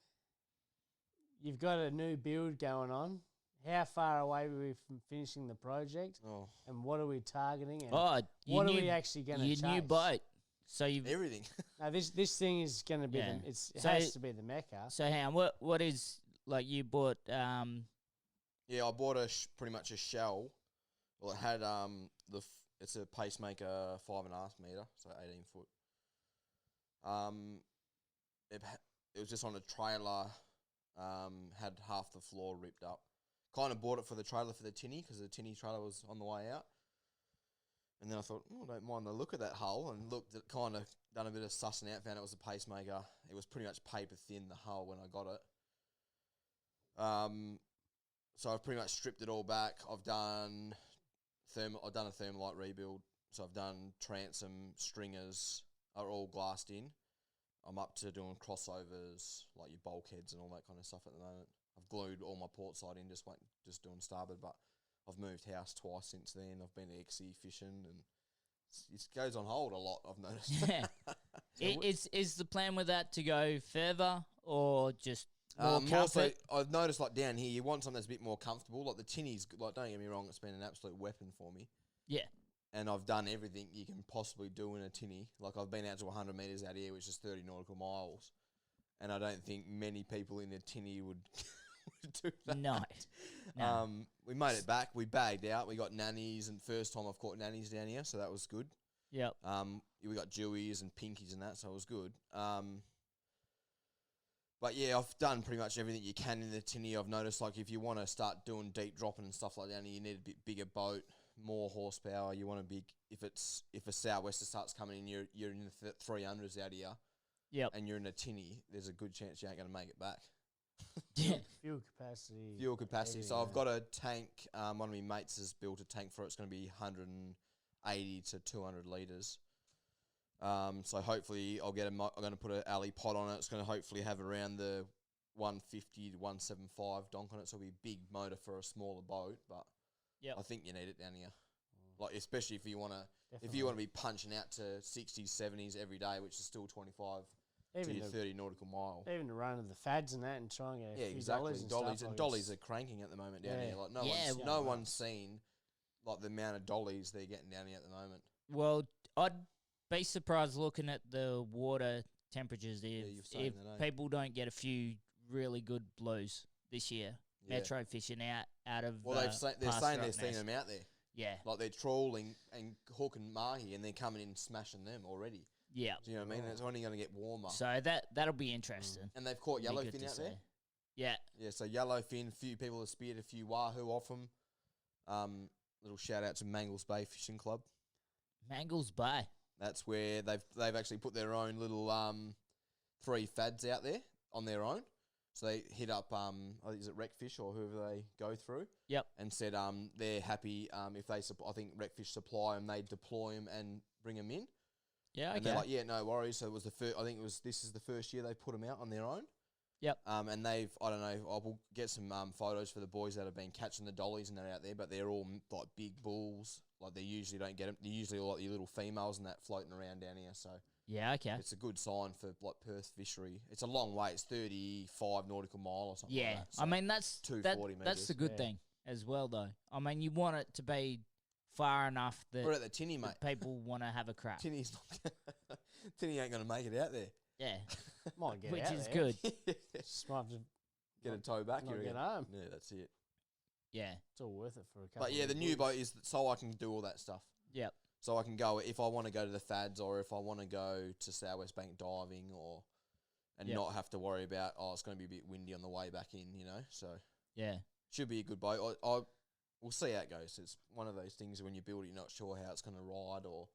you've got a new build going on. How far away are we from finishing the project? Oh, And what are we targeting? And Oh, what are we actually going to your chase? new boat. So you've everything. Now, this thing is going to be Yeah. it So- has to be the mecca. so hang on, what is like you bought Yeah, I bought pretty much a shell. Well, it had it's a pacemaker 5.5 meter, so 18 foot. It was just on a trailer. Had half the floor ripped up. Kind of bought it for the trailer for the tinny because the tinny trailer was on the way out. And then I thought, I don't mind the look of that hull, and looked at kind of done a bit of sussing out. Found it was a pacemaker. It was pretty much paper thin, the hull, when I got it. So I've pretty much stripped it all back. I've done I've done a thermalite rebuild. So I've done transom, stringers are all glassed in. I'm up to doing crossovers, like your bulkheads and all that kind of stuff at the moment. I've glued all my port side in, just doing starboard, but I've moved house twice since then. I've been to XC fishing, and it goes on hold a lot, I've noticed. Is the plan with that to go further or just more more so, comfort? I've noticed, like, down here, you want something that's a bit more comfortable. Like, the tinny's, like, don't get me wrong, it's been an absolute weapon for me. Yeah. And I've done everything you can possibly do in a tinny. Like, I've been out to 100 metres out here, which is 30 nautical miles. And I don't think many people in a tinny would do that. No. We made it back. We bagged out. We got nannies, and first time I've caught nannies down here, so that was good. Yep. We got dewies and pinkies and that, so it was good. But yeah, I've done pretty much everything you can in the tinny. I've noticed, like, if you want to start doing deep dropping and stuff like that, you need a bit bigger boat, more horsepower. You want a big, if a southwester starts coming in, you're in the 300s out here. Yep. And you're in a tinny, there's a good chance you ain't going to make it back. Yeah. Fuel capacity. So I've got a tank. One of my mates has built a tank for it. It's going to be 180 to 200 litres. So hopefully I'm going to put an alley pot on it. It's going to hopefully have around the 150 to 175 donk on it. So it'll be a big motor for a smaller boat. But Yep. I think you need it down here. Like, especially if you want to be punching out to 60s, 70s every day, which is still 25 to your 30 nautical mile. Even the run of the fads and that, and try and get a few dollars and Dollies stuff. and dollies are cranking at the moment down here. Like, one's seen like the amount of dollies they're getting down here at the moment. Well, I'd be surprised looking at the water temperatures if people don't get a few really good blues this year. Yeah. Metro fishing out of they're saying they're seeing them out there. Yeah. Like, they're trawling and hooking mahi, and they're coming in and smashing them already. Yeah. Do you know what I mean? It's only going to get warmer. So that'll be interesting. And they've caught yellowfin out there. Yeah. Yeah, so yellowfin, a few people have speared a few wahoo off them. Little shout out to Mangles Bay Fishing Club. Mangles Bay. That's where they've actually put their own little 3 fads out there on their own. So they hit up, I think, is it Wreckfish or whoever they go through? Yep. And said they're happy if they, I think Wreckfish supply them, they deploy them and bring them in. Yeah, okay. And they're like, yeah, no worries. So it was this is the first year they put them out on their own. Yep. And I don't know, I will get some photos for the boys that have been catching the dollies and they're out there, but they're all like big bulls. Like, they usually don't get them. They're usually all like your little females and that floating around down here. So yeah, okay. it's a good sign for like Perth fishery. It's a long way. It's 35 nautical mile or something. Yeah, like that. So I mean that's 240 meters. That's the good thing as well, though. I mean, you want it to be far enough that we're at the tinny, mate. People want to have a crack. Tinny's not. Tinny ain't going to make it out there. Yeah, might get which out is there. good. Just might have to get a tow back. not You get reckon? home. Yeah, that's it. Yeah, It's all worth it for a couple. But yeah, the new boat is so I can do all that stuff. Yep. So I can go if I want to go to the fads or if I want to go to Southwest Bank diving and not have to worry about it's going to be a bit windy on the way back in, you know. So yeah, should be a good boat. We'll see how it goes. It's one of those things when you build it, you're not sure how it's going to ride or.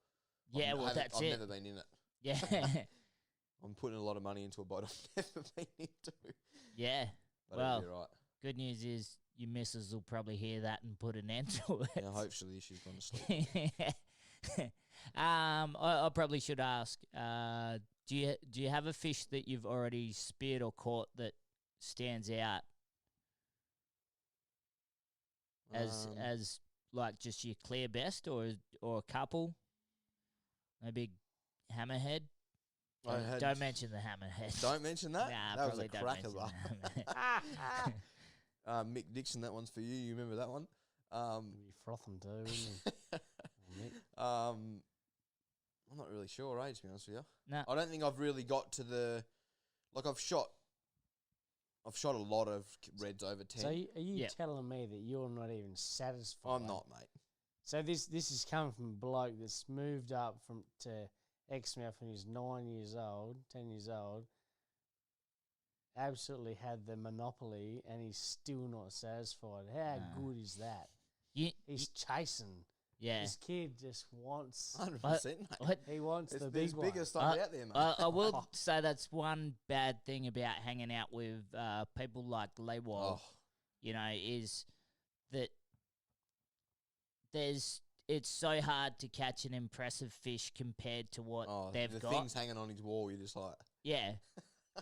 Yeah, I've never been in it. Yeah. I'm putting a lot of money into a boat I've never been into. Yeah. But well, it'll be right. Good news is your missus will probably hear that and put an end to it. Yeah, hopefully she's gone to sleep. I probably should ask. Do you have a fish that you've already speared or caught that stands out as like just your clear best or a couple? A big hammerhead. Don't mention the hammerhead. Don't mention that? Nah, that was a don't cracker. mention the hammerhead. Mick Dixon, that one's for you. You remember that one? You froth them too, wouldn't you? I'm not really sure, to be honest with you. No. I don't think I've really got to the... Like, I've shot a lot of reds over 10. So are you telling me that you're not even satisfied? I'm not, mate. So this is coming from a bloke that's moved up to Exmouth when he's 10 years old, absolutely had the monopoly, and he's still not satisfied. How good is that? He's chasing. Yeah. This kid just wants 100%, mate. He wants the big There's one. bigger stuff out there, mate. I will say that's one bad thing about hanging out with people like Leywald, is that there's it's so hard to catch an impressive fish compared to what they've the got. things hanging on his wall, you're just like, Yeah,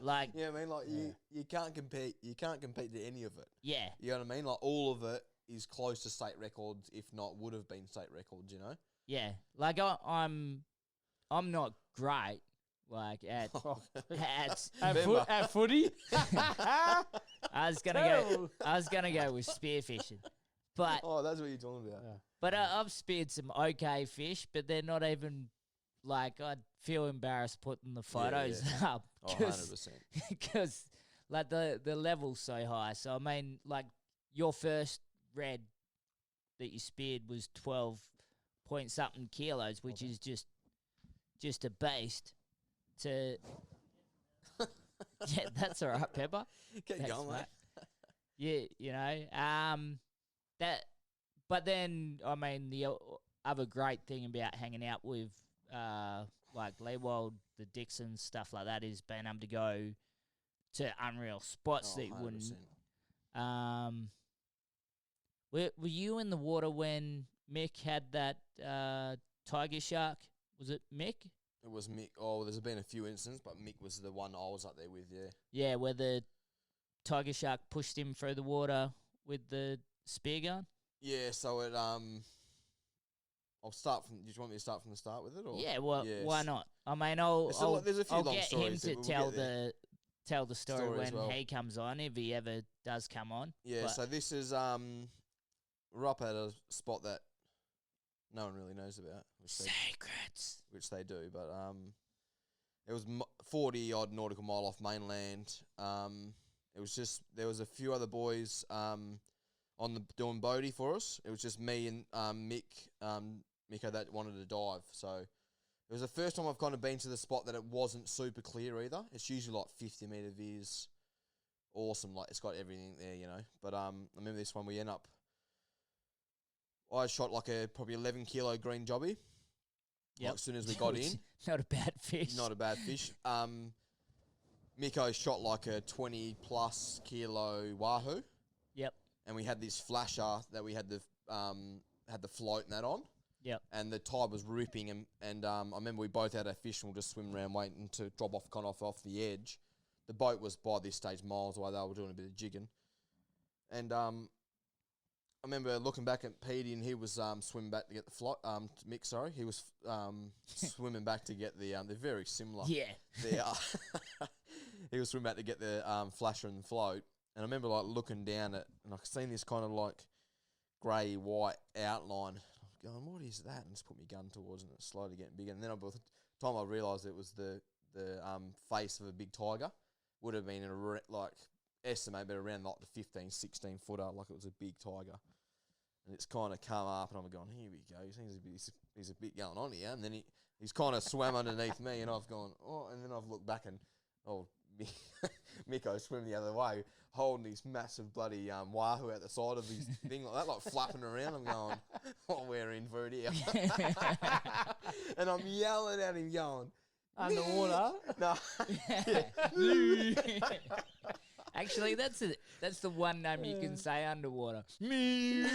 like yeah, I mean, like you can't compete. You can't compete to any of it. yeah, You know what I mean? Like all of it is close to state records, if not would have been state records. You know? yeah. Like I'm not great. Like at At footy. I was gonna go with spearfishing, but That's what you're talking about. Yeah. but I've speared some okay fish, but they're not even like I'd feel embarrassed putting the photos up Oh, 100%. because like the level's so high. So I mean, like your first red that you speared was 12 point something kilos, which is just a beast. To yeah, that's all right, Pepper. Keep Thanks, going, mate. Yeah, you know, that. But then, I mean, the other great thing about hanging out with, like Leewald, the Dixons, stuff like that, is being able to go to unreal spots that you wouldn't. 100%. Were you in the water when Mick had that tiger shark? Was it Mick? It was Mick. Oh, there's been a few incidents, but Mick was the one I was up there with. Yeah. Yeah, where the tiger shark pushed him through the water with the spear gun. Yeah. So it I'll start from. Do you want me to start from the start with it? Or? Yeah, well, Yes. why not? I mean, I'll there's a few I'll long get him stories to that we'll tell get there. tell the story Story as when well. he comes on, if he ever does come on. Yeah. But So this is we're up at a spot that no one really knows about, secrets. which they do, but it was 40 odd nautical mile off mainland. It was just there was a few other boys on the doing boaty for us. It was just me and Miko that wanted to dive. So it was the first time I've kind of been to the spot that it wasn't super clear either. It's usually like 50 meter viz, awesome. Like it's got everything there, you know. But I remember this one we end up. I shot like a probably 11 kilo green jobby. Yep. Like as soon as we got in. Not a bad fish. Not a bad fish. Miko shot like a 20 plus kilo wahoo, Yep. and we had this flasher that we had the float and that on. Yep. And the tide was ripping, and I remember we both had our fish and we'll just swim around waiting to drop off off the edge. The boat was by this stage miles away. They were doing a bit of jigging, and I remember looking back at Petey and he was swimming back to get the float. Mick, sorry, he was swimming back to get the. They're very similar. Yeah. They are. He was swimming back to get the flasher and the float, and I remember like looking down at, and I could see this kind of like grey white outline. I'm going, what is that? And just put my gun towards it, and it's slowly getting bigger. And then by the time I realised it was the face of a big tiger, would have been estimate around like the 15, 16 footer, like it was a big tiger. And it's kind of come up, and I'm going, here we go. There's a bit going on here. And then he's kind of swam underneath me, and I've gone, oh, and then I've looked back and, Miko swimming the other way, holding this massive bloody wahoo out the side of his thing like that, like flapping around. I'm going, oh, we're in for it here. And I'm yelling at him, going, Underwater. no. Actually, that's the one name you can say underwater. Me.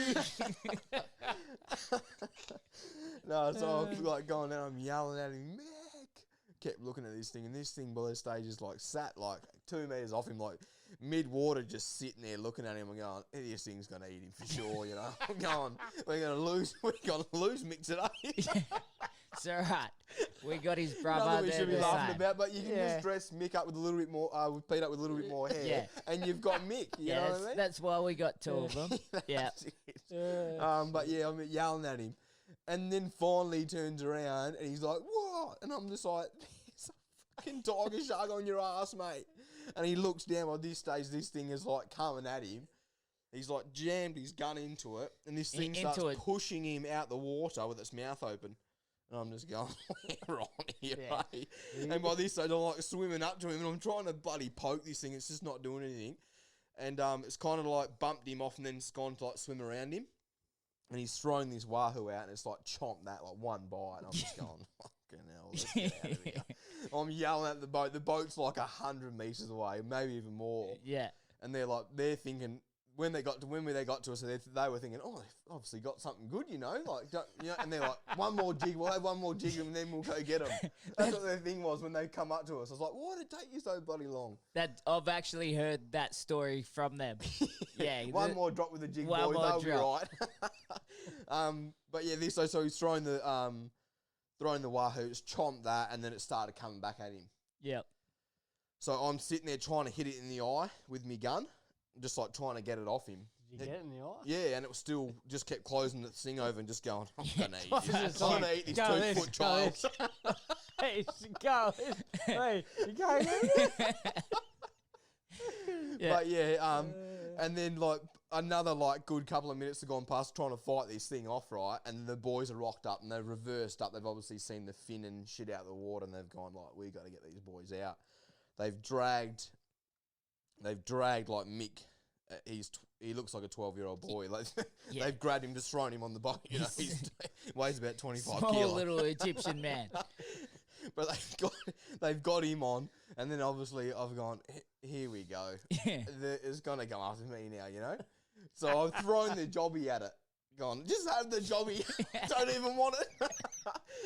No, so I'm like going down, I'm yelling at him, Mick. Kept looking at this thing, and this thing by the stage is like sat like 2 meters off him, like mid-water, just sitting there looking at him and going, this thing's going to eat him for sure, you know. I'm going, we're going to lose Mick today. It's all right. We got his brother. Nothing we should be laughing same. about, but you can just dress Mick up with a little bit more, with Pete up with a little bit more hair, and you've got Mick, you know what I mean? That's why we got two of them. Yeah. But yeah, I'm yelling at him. And then finally he turns around and he's like, what? And I'm just like, there's a fucking tiger shark on your ass, mate. And he looks down. By this stage, this thing is like coming at him. He's like jammed his gun into it. And this thing starts pushing him out the water with its mouth open. And I'm just going, we're on here, mate. And by this stage, I'm like swimming up to him and I'm trying to bloody poke this thing. It's just not doing anything. And it's kind of like bumped him off and then it's gone to like swim around him. And he's throwing this wahoo out and it's like chomped that like one bite. And I'm just going, fucking hell, let's get out of here. I'm yelling at the boat. The boat's like 100 metres away, maybe even more. Yeah. And they're thinking, when they got to us, they were thinking, oh, they've obviously got something good, like, and they're like, one more jig, we'll have one more jig, and then we'll go get them. That's what their thing was when they come up to us. I was like, why did it take you so bloody long? That I've actually heard that story from them. Yeah, one more drop with the jig, one boys, more they'll drop. be right. But yeah, so he's throwing the wahoos, chomped that, and then it started coming back at him. Yep. So I'm sitting there trying to hit it in the eye with my gun, just like trying to get it off him. Did you get it in the eye? Yeah, and it was still just kept closing the thing over and just going, I'm going to eat this. I'm going to eat this 2-foot child. Hey, go. Hey, you go. Yeah. But yeah, and then like another like good couple of minutes have gone past trying to fight this thing off, right? And the boys are rocked up and they've reversed up. They've obviously seen the fin and shit out of the water and they've gone like, we got to get these boys out. They've dragged like Mick. He looks like a 12-year-old boy. Like they've grabbed him, just thrown him on the boat. He weighs about 25 Small kilos. little Egyptian man. But they've got him on, and then obviously I've gone, here we go. Yeah. It's gonna come after me now, So I've thrown the jobby at it. Gone, just have the jobby. Don't even want it.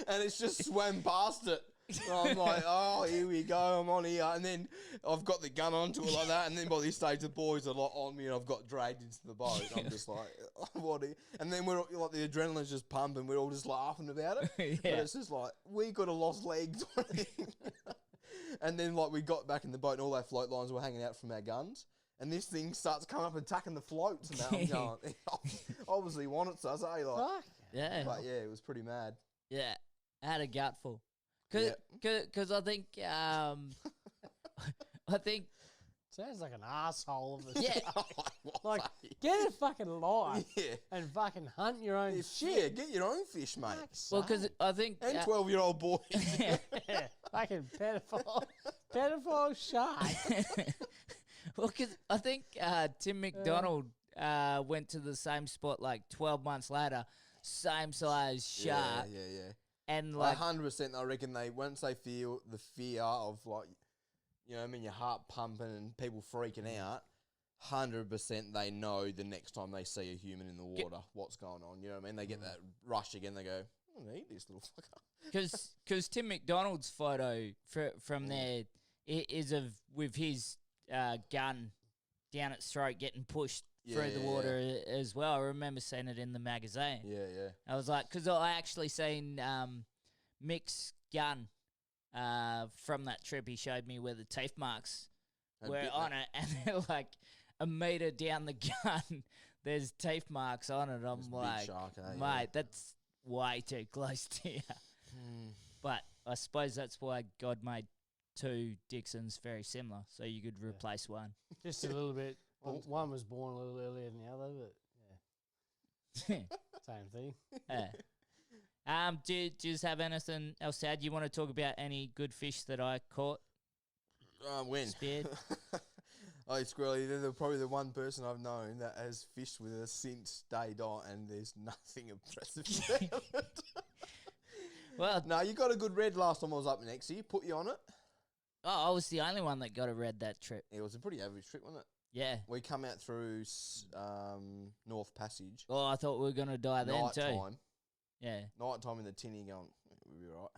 And it's just swam past it. So I'm like, oh, here we go. I'm on here. And then I've got the gun onto it like that. And then by this stage, the boys are like on me and I've got dragged into the boat. I'm just like, oh, what? And then we're like, the adrenaline's just pumping. We're all just laughing about it. Yeah. But it's just like, we could have lost legs. And then like we got back in the boat and all our float lines were hanging out from our guns. And this thing starts coming up and attacking the floats. And I'm going, obviously wants us, eh? Like, Fuck. Yeah. but yeah, it was pretty mad. Yeah. I had a gutful. Because I think, Sounds like an asshole of a yeah. Like, get a fucking life Yeah. and fucking hunt your own Yeah, shit. get your own fish, mate. Well, because I think, And 12-year-old boys. Yeah, fucking pedophile shark. well, because I think Tim McDonald went to the same spot like 12 months later, same size shark. Yeah. And like, 100%, I reckon once they feel the fear of like, your heart pumping and people freaking out, 100% they know the next time they see a human in the water what's going on. You know what I mean? They get that rush again. They go, I'm gonna eat this little fucker. Because Tim McDonald's photo from there is with his gun down its throat getting pushed through the water as well. I remember seeing it in the magazine. Yeah. I was like, because I actually seen Mick's gun from that trip. He showed me where the teeth marks were on it, and they're like a meter down the gun. There's teeth marks on it. I'm like, shark, mate, that's way too close to you. But I suppose that's why God made two Dixons very similar, so you could replace one. Just a little bit. One was born a little earlier than the other, but yeah. Same thing. Yeah. Do you just have anything else to add? You want to talk about any good fish that I caught? When? Speared? Oh, Squirly, they're probably the one person I've known that has fished with us since day dot, and there's nothing impressive about it. Well, No, you got a good red last time I was up in Exie. Put you on it. I was the only one that got a red that trip. It was a pretty average trip, wasn't it? Yeah. We come out through North Passage. Oh, I thought we were going to die then night too. time. Yeah. Night time in the tinny going, we'll be right.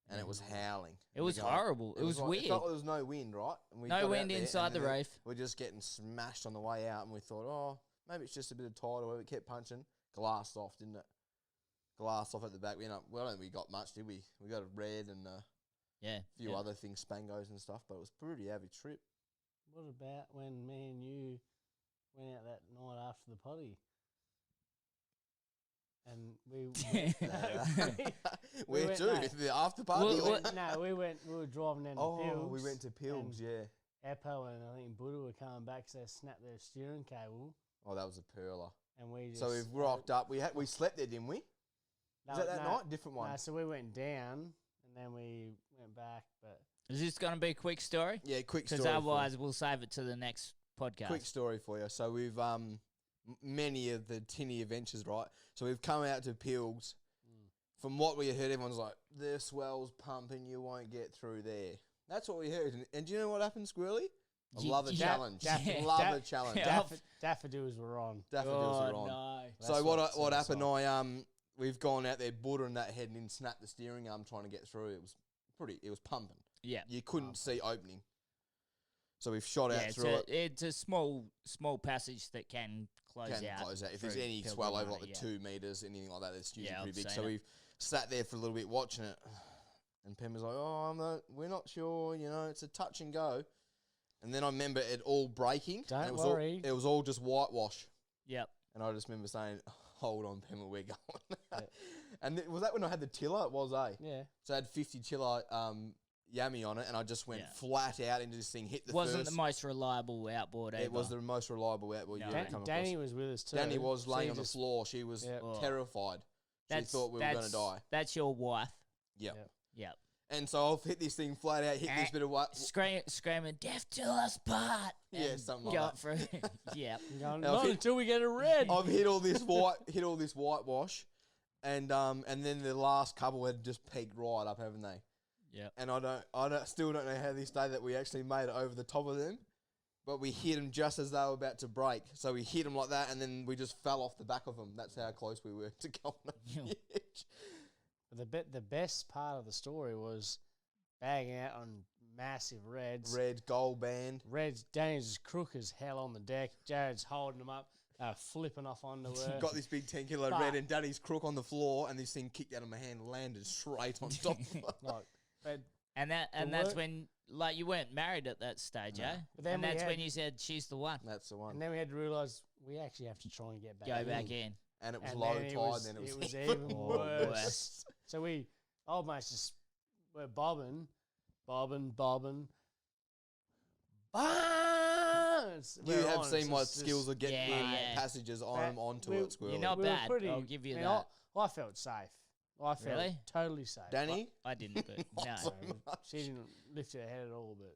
And it was howling. It was horrible. It was like, weird. It felt like there was no wind, right? And we No got out wind there inside and the then reef. We're just getting smashed on the way out, and we thought, oh, maybe it's just a bit of tide or whatever. It kept punching. Glassed off, didn't it? Glassed off at the back. We ended up, well, I don't think we got much, did we? We got a red and a few other things, spangos and stuff, but it was a pretty average trip. What about when me and you went out that night after the potty? And we Where went- to? no. The after party? we were driving down to Pilgs. We went to Pilgs, and yeah. Eppo and I think Buddha were coming back because they snapped their steering cable. Oh, that was a perler. And we just... So we've rocked up. We slept there, didn't we? Was that night? Different one? No, so we went down and then we went back, but... Is this going to be a quick story? Yeah, quick story. Because otherwise we'll save it to the next podcast. Quick story for you. So we've many of the tinny adventures, right? So we've come out to Pilgs. From what we heard, everyone's like, the swell's pumping, you won't get through there. That's what we heard. And do you know what happened, Squirrely? I love a challenge. Daff- Love Daff- a challenge. Daffodils were on. Daffodils are on. No. So what happened? We've gone out there, bordering that head and snapped the steering arm trying to get through. It was pumping. Yeah. You couldn't see opening. So we've shot out through it. It's a small passage that can close out. If there's any swell over like the 2 meters, anything like that, it's usually pretty big. So we've sat there for a little bit watching it, and Pember's like, "Oh, we're not sure. You know, it's a touch and go." And then I remember it all breaking. Don't worry. It was all just whitewash. Yep. And I just remember saying, "Hold on, Pember, we're going." And was that when I had the tiller? It was, eh? Yeah. So I had 50 tiller yammy on it, and I just went flat out into this thing, hit the Wasn't first. the most reliable outboard either. It was the most reliable outboard you ever come across. Danny was with us too. Danny was laying on the floor. She was terrified. She thought we were going to die. That's your wife. Yep. Yep. And so I've hit this thing flat out, hit this bit of what? Screaming, "Death to us part!" Yeah, something like that. Through. Yep. Not until we get a red. I've hit all this whitewash, and then the last couple had just peaked right up, haven't they? Yeah. And still don't know how this day that we actually made it over the top of them, but we hit them just as they were about to break. So we hit them like that, and then we just fell off the back of them. That's how close we were to going on the edge. The best part of the story was bagging out on massive reds. Red gold band. Reds. Danny's as crook as hell on the deck. Jarrad's holding them up. Flipping off onto her. Got this big 10 kilo red and Daddy's crook on the floor, and this thing kicked out of my hand, landed straight on top of her. That's when you weren't married at that stage, eh? But then and that's when you said she's the one. That's the one. And then we had to realise we actually have to try and get back. Go back in. And it was low tide, then it was even worse. So we almost just were bobbing. You have seen my skills of getting passages onto it, Squirrel. You're not bad. I'll give you that. I felt safe. I felt totally safe. Danny? I didn't, but no. So she didn't lift her head at all, but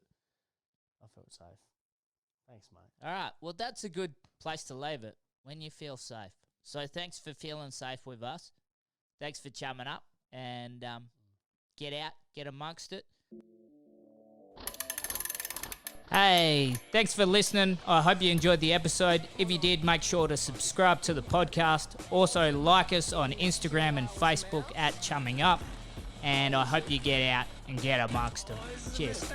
I felt safe. Thanks, mate. All right. Well, that's a good place to leave it, when you feel safe. So thanks for feeling safe with us. Thanks for chumming up, and get out, get amongst it. Hey, thanks for listening. I hope you enjoyed the episode. If you did, make sure to subscribe to the podcast. Also, like us on Instagram and Facebook at Chumming Up. And I hope you get out and get amongst it. Cheers.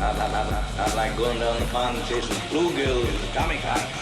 I like going down the pond and chasing bluegills and kamikaze.